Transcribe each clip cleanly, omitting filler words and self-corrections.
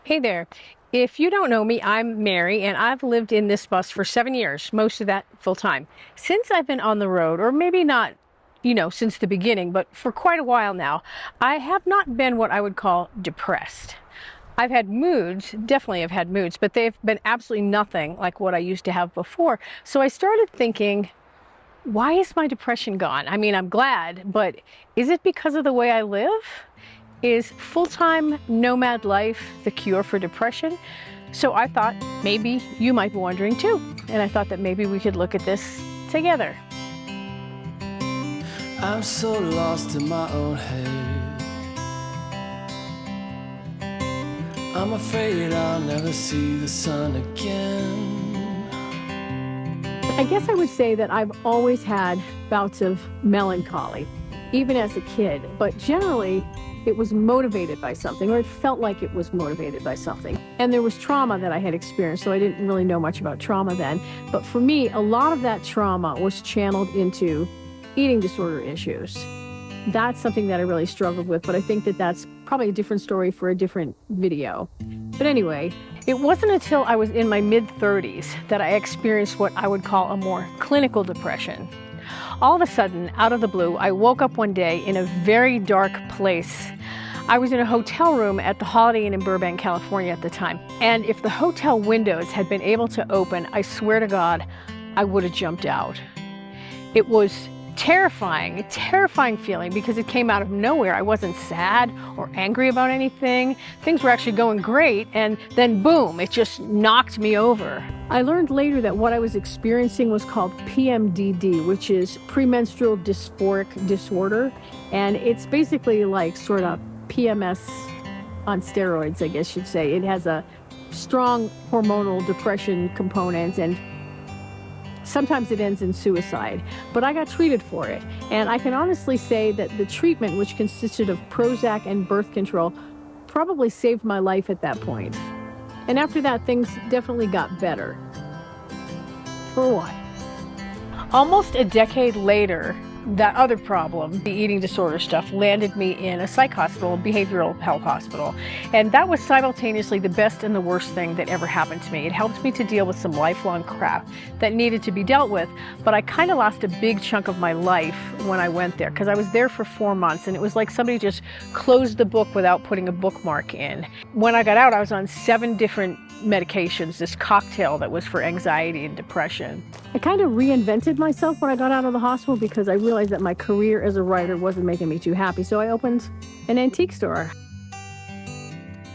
Hey there. If you don't know me, I'm Mary, and I've lived in this bus for 7 years, most of that full time. Since I've been on the road, or maybe not, since the beginning, but for quite a while now, I have not been what I would call depressed. I've had moods, definitely have had moods, but they've been absolutely nothing like what I used to have before. So I started thinking, why is my depression gone? I mean, I'm glad, but is it because of the way I live? Is full-time nomad life the cure for depression? So I thought maybe you might be wondering too. And I thought that maybe we could look at this together. I'm so lost in my own head. I'm afraid I'll never see the sun again. I guess I would say that I've always had bouts of melancholy, even as a kid, but generally it was motivated by something, or it felt like it was motivated by something. And there was trauma that I had experienced, so I didn't really know much about trauma then. But for me, a lot of that trauma was channeled into eating disorder issues. That's something that I really struggled with, but I think that that's probably a different story for a different video. But anyway, it wasn't until I was in my mid-30s that I experienced what I would call a more clinical depression. All of a sudden, out of the blue, I woke up one day in a very dark place. I was in a hotel room at the Holiday Inn in Burbank, California at the time. And if the hotel windows had been able to open, I swear to God, I would have jumped out. It was terrifying, a terrifying feeling because it came out of nowhere. I wasn't sad or angry about anything. Things were actually going great, and then boom, it just knocked me over. I learned later that what I was experiencing was called PMDD, which is premenstrual dysphoric disorder, and it's basically like sort of PMS on steroids, I guess you'd say. It has a strong hormonal depression component, and sometimes it ends in suicide, but I got treated for it. And I can honestly say that the treatment, which consisted of Prozac and birth control, probably saved my life at that point. And after that, things definitely got better. For a while. Almost a decade later, that other problem, the eating disorder stuff, landed me in a psych hospital, behavioral health hospital. And that was simultaneously the best and the worst thing that ever happened to me. It helped me to deal with some lifelong crap that needed to be dealt with, but I kind of lost a big chunk of my life when I went there, because I was there for 4 months, and it was like somebody just closed the book without putting a bookmark in. When I got out, I was on 7 different medications, this cocktail that was for anxiety and depression. I kind of reinvented myself when I got out of the hospital because I realized that my career as a writer wasn't making me too happy, so I opened an antique store.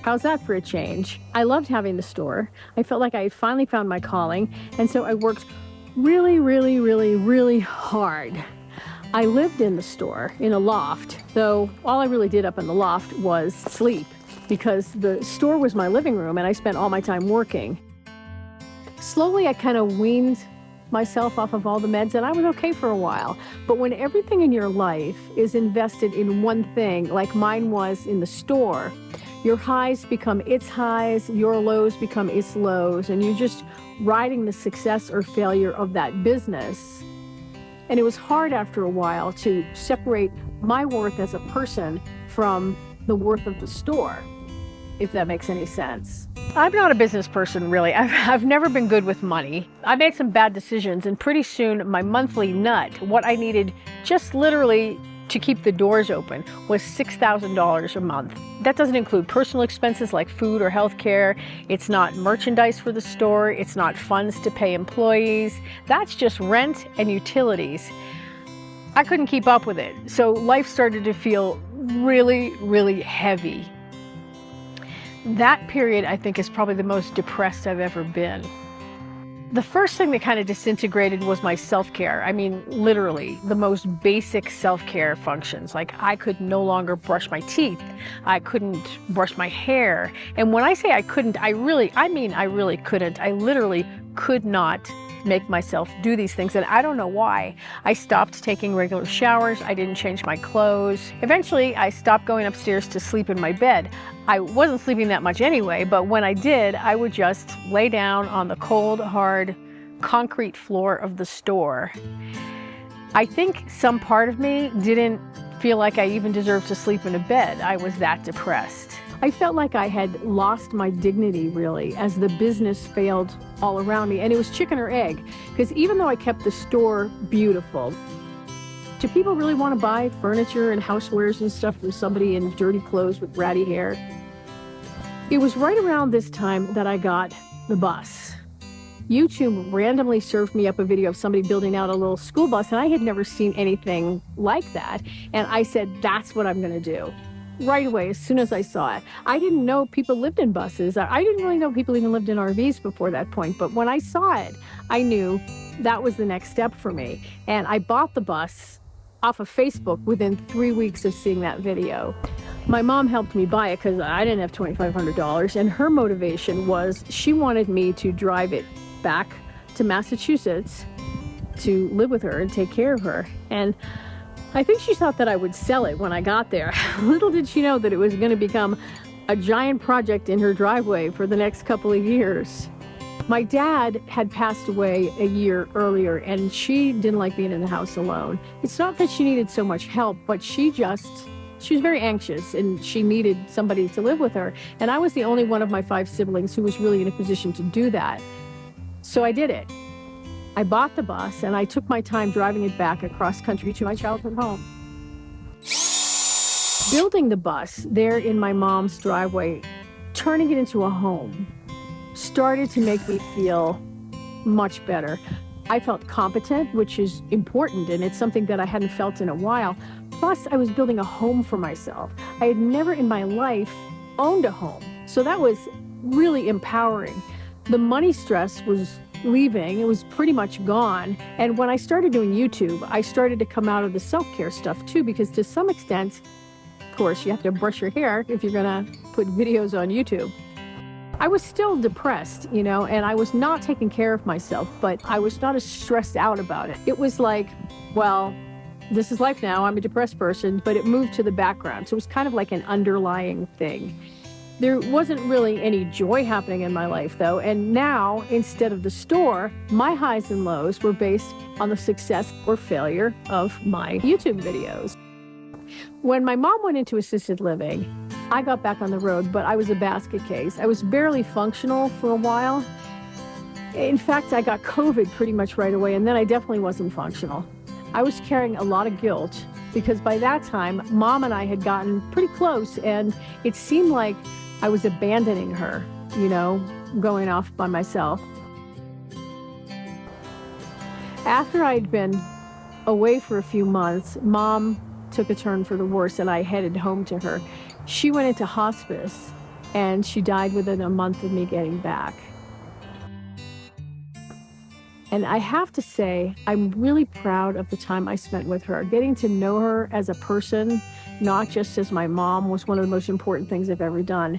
How's that for a change? I loved having the store. I felt like I had finally found my calling, and so I worked really, really, really, really hard. I lived in the store in a loft, though all I really did up in the loft was sleep, because the store was my living room and I spent all my time working. Slowly, I kind of weaned myself off of all the meds, and I was okay for a while. But when everything in your life is invested in one thing, like mine was in the store, your highs become its highs, your lows become its lows, and you're just riding the success or failure of that business. And it was hard after a while to separate my worth as a person from the worth of the store, if that makes any sense. I'm not a business person, really. I've never been good with money. I made some bad decisions, and pretty soon my monthly nut, what I needed just literally to keep the doors open, was $6,000 a month. That doesn't include personal expenses like food or healthcare. It's not merchandise for the store. It's not funds to pay employees. That's just rent and utilities. I couldn't keep up with it, so life started to feel really, really heavy. That period, I think, is probably the most depressed I've ever been. The first thing that kind of disintegrated was my self-care. I mean, literally, the most basic self-care functions. Like, I could no longer brush my teeth. I couldn't brush my hair. And when I say I couldn't, I really couldn't. I literally could not make myself do these things, and I don't know why. I stopped taking regular showers. I didn't change my clothes. Eventually, I stopped going upstairs to sleep in my bed. I wasn't sleeping that much anyway, but when I did, I would just lay down on the cold, hard concrete floor of the store. I think some part of me didn't feel like I even deserved to sleep in a bed. I was that depressed. I felt like I had lost my dignity, really, as the business failed all around me. And it was chicken or egg, because even though I kept the store beautiful, do people really want to buy furniture and housewares and stuff from somebody in dirty clothes with ratty hair? It was right around this time that I got the bus. YouTube randomly served me up a video of somebody building out a little school bus, and I had never seen anything like that. And I said, that's what I'm going to do. Right away, as soon as I saw it. I didn't know people lived in buses. I didn't really know people even lived in RVs before that point. But when I saw it, I knew that was the next step for me. And I bought the bus off of Facebook within 3 weeks of seeing that video. My mom helped me buy it because I didn't have $2,500. And her motivation was she wanted me to drive it back to Massachusetts to live with her and take care of her. And I think she thought that I would sell it when I got there. Little did she know that it was going to become a giant project in her driveway for the next couple of years. My dad had passed away a year earlier, and she didn't like being in the house alone. It's not that she needed so much help, but she was very anxious, and she needed somebody to live with her. And I was the only one of my 5 siblings who was really in a position to do that. So I did it. I bought the bus, and I took my time driving it back across country to my childhood home. Building the bus there in my mom's driveway, turning it into a home, started to make me feel much better. I felt competent, which is important, and it's something that I hadn't felt in a while. Plus, I was building a home for myself. I had never in my life owned a home, so that was really empowering. The money stress was leaving. It was pretty much gone. And when I started doing YouTube, I started to come out of the self-care stuff too, because to some extent, of course, you have to brush your hair if you're gonna put videos on YouTube. I was still depressed, and I was not taking care of myself, but I was not as stressed out about it. It was like, well, this is life now. I'm a depressed person, but it moved to the background. So it was kind of like an underlying thing. There wasn't really any joy happening in my life, though, and now, instead of the store, my highs and lows were based on the success or failure of my YouTube videos. When my mom went into assisted living, I got back on the road, but I was a basket case. I was barely functional for a while. In fact, I got COVID pretty much right away, and then I definitely wasn't functional. I was carrying a lot of guilt because by that time, Mom and I had gotten pretty close, and it seemed like I was abandoning her, going off by myself. After I'd been away for a few months, Mom took a turn for the worse, and I headed home to her. She went into hospice, and she died within a month of me getting back. And I have to say, I'm really proud of the time I spent with her. Getting to know her as a person, not just as my mom, was one of the most important things I've ever done.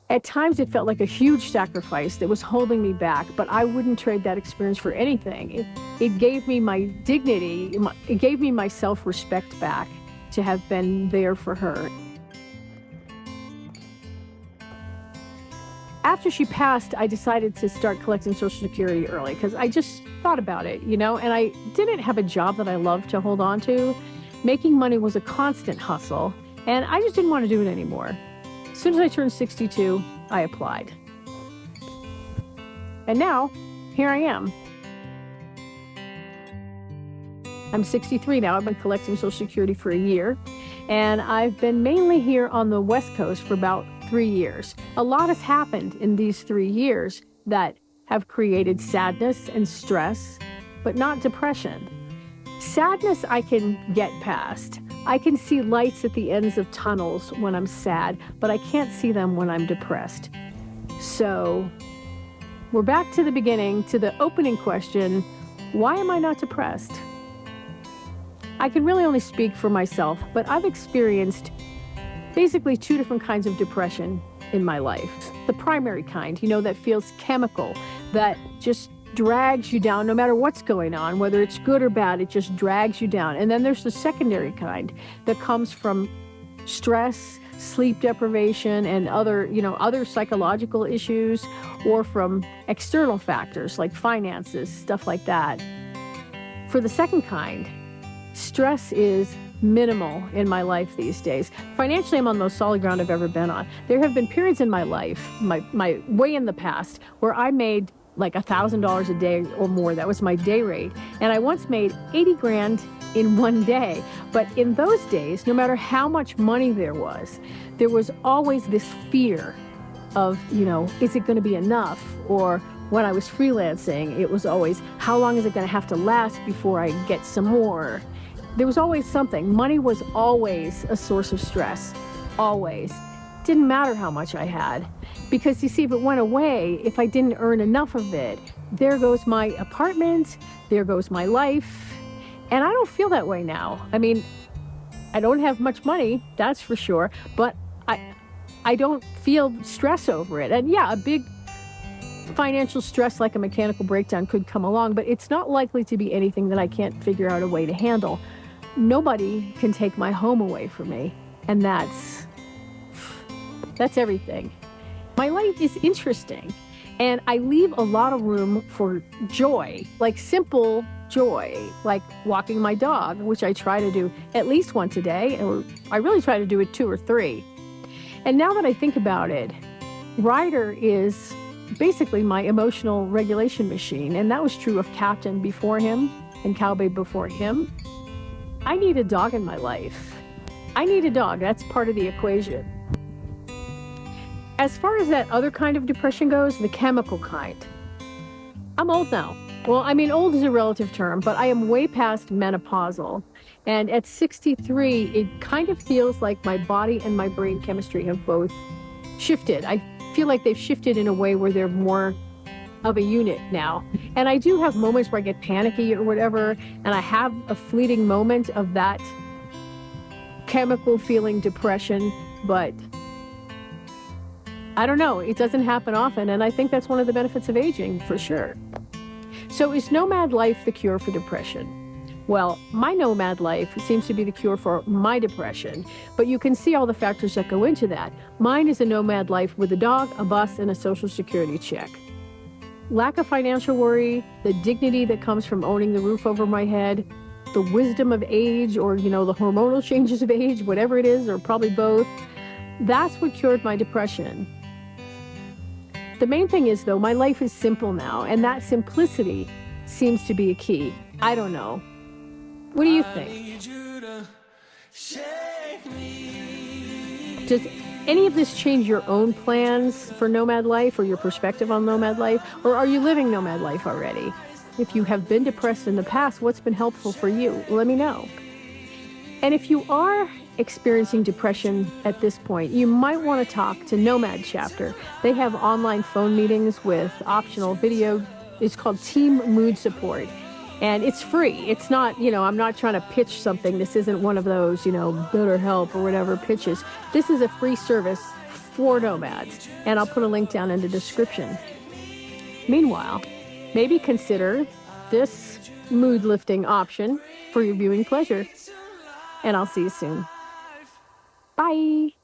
At times, it felt like a huge sacrifice that was holding me back, but I wouldn't trade that experience for anything. It gave me my dignity, it gave me my self-respect back to have been there for her. After she passed, I decided to start collecting Social Security early because I just thought about it, and I didn't have a job that I loved to hold on to. Making money was a constant hustle, and I just didn't want to do it anymore. As soon as I turned 62, I applied. And now, here I am. I'm 63 now. I've been collecting Social Security for a year, and I've been mainly here on the West Coast for about 3 years. A lot has happened in these 3 years that have created sadness and stress, but not depression. Sadness I can get past. I can see lights at the ends of tunnels when I'm sad, but I can't see them when I'm depressed. So we're back to the beginning, to the opening question, why am I not depressed? I can really only speak for myself, but I've experienced basically 2 different kinds of depression in my life. The primary kind, that feels chemical, that just drags you down no matter what's going on, whether it's good or bad, it just drags you down. And then there's the secondary kind that comes from stress, sleep deprivation, and other psychological issues, or from external factors like finances, stuff like that. For the second kind, stress is minimal in my life these days. Financially, I'm on the most solid ground I've ever been on. There have been periods in my life, my way in the past, where I made like $1,000 a day or more. That was my day rate. And I once made 80 grand in one day. But in those days, no matter how much money there was always this fear of, is it going to be enough? Or when I was freelancing, it was always, how long is it going to have to last before I get some more? There was always something. Money was always a source of stress. Always. Didn't matter how much I had. Because you see, if it went away, if I didn't earn enough of it, there goes my apartment, there goes my life. And I don't feel that way now. I mean, I don't have much money, that's for sure, but I don't feel stress over it. And yeah, a big financial stress like a mechanical breakdown could come along, but it's not likely to be anything that I can't figure out a way to handle. Nobody can take my home away from me, and that's everything. My life is interesting, and I leave a lot of room for joy, like simple joy, like walking my dog, which I try to do at least once a day, or I really try to do it 2 or 3. And now that I think about it, Ryder is basically my emotional regulation machine, and that was true of Captain before him and Cowbabe before him. I need a dog in my life. I need a dog. That's part of the equation. As far as that other kind of depression goes, the chemical kind, I'm old now. Well, I mean, old is a relative term, but I am way past menopausal. And at 63, it kind of feels like my body and my brain chemistry have both shifted. I feel like they've shifted in a way where they're more of a unit now. And I do have moments where I get panicky or whatever, and I have a fleeting moment of that chemical feeling depression, but I don't know, it doesn't happen often, and I think that's one of the benefits of aging, for sure. So is nomad life the cure for depression? Well, my nomad life seems to be the cure for my depression, but you can see all the factors that go into that. Mine is a nomad life with a dog, a bus, and a social security check. Lack of financial worry, the dignity that comes from owning the roof over my head, the wisdom of age, or, the hormonal changes of age, whatever it is, or probably both, that's what cured my depression. The main thing is, though, my life is simple now, and that simplicity seems to be a key. I don't know. What do you think? Does any of this change your own plans for nomad life or your perspective on nomad life? Or are you living nomad life already? If you have been depressed in the past, what's been helpful for you? Let me know. And if you are experiencing depression at this point, you might want to talk to Nomad Chapter. They have online phone meetings with optional video. It's called Team Mood Support. And it's free. It's not, I'm not trying to pitch something. This isn't one of those, BetterHelp or whatever pitches. This is a free service for nomads. And I'll put a link down in the description. Meanwhile, maybe consider this mood lifting option for your viewing pleasure. And I'll see you soon. Bye.